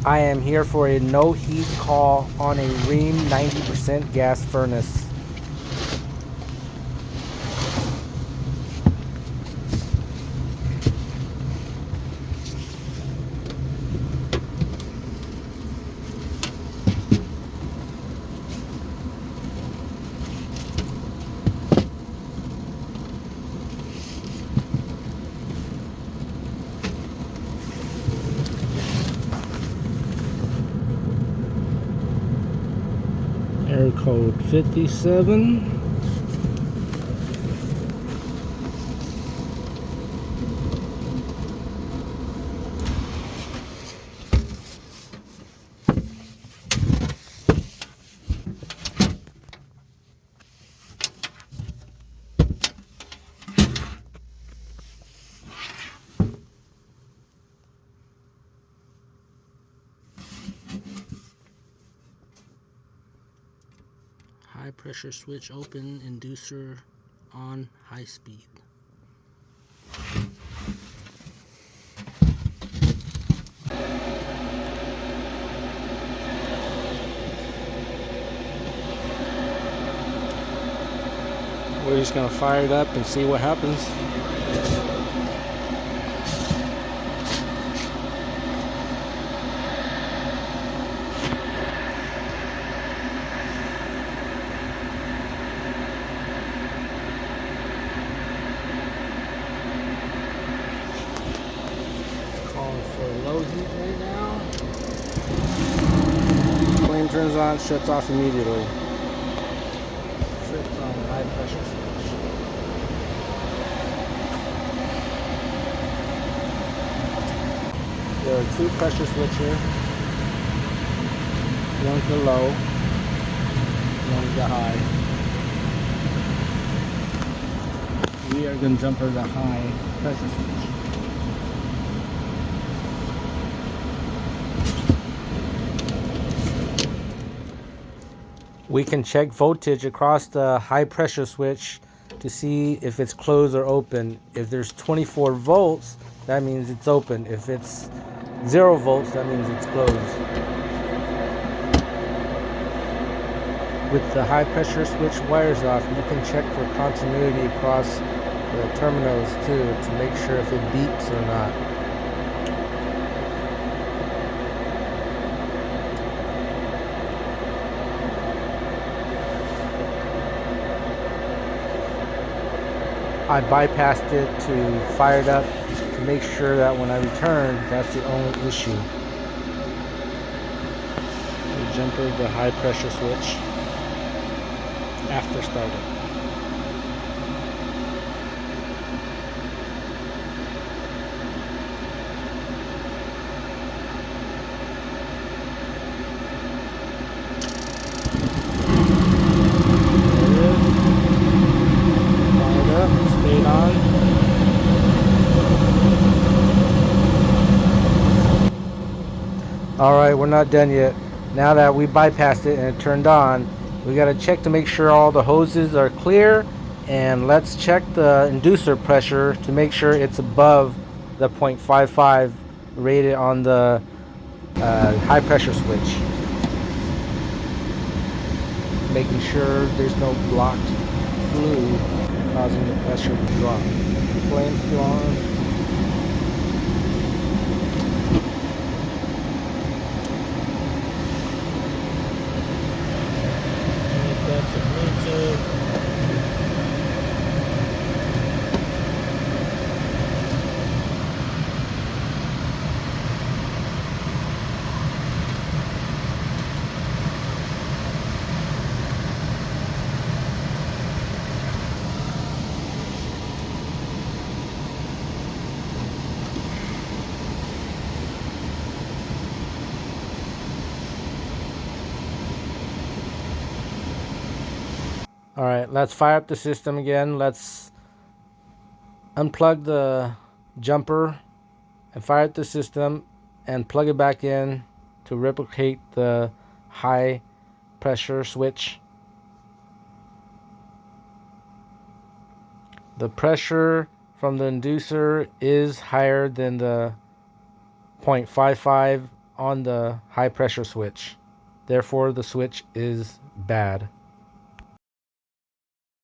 I am here for a no heat call on a Ream 90% gas furnace. Error code 57. High pressure switch open, inducer on high speed. We're just gonna fire it up and see what happens. Calling for low heat right now. Flame turns on, shuts off immediately. Trips on high pressure switch. There are two pressure switches. One's the low, one's the high. We are going to jump for the high pressure switch. We can check voltage across the high pressure switch to see if it's closed or open. If there's 24 volts, that means it's open. If it's 0 volts, that means it's closed. With the high pressure switch wires off, you can check for continuity across the terminals too to make sure if it beeps or not. I bypassed it to fire it up to make sure that when I return, that's the only issue. We jumpered the high pressure switch after starting. Alright, we're not done yet. Now that we bypassed it and it turned on, we got to check to make sure all the hoses are clear, and let's check the inducer pressure to make sure it's above the 0.55 rated on the high pressure switch. Making sure there's no blocked fluid causing the pressure to drop. Flames still on. Alright, let's fire up the system again. Let's unplug the jumper and fire up the system and plug it back in to replicate the high pressure switch. The pressure from the inducer is higher than the 0.55 on the high pressure switch. Therefore, the switch is bad.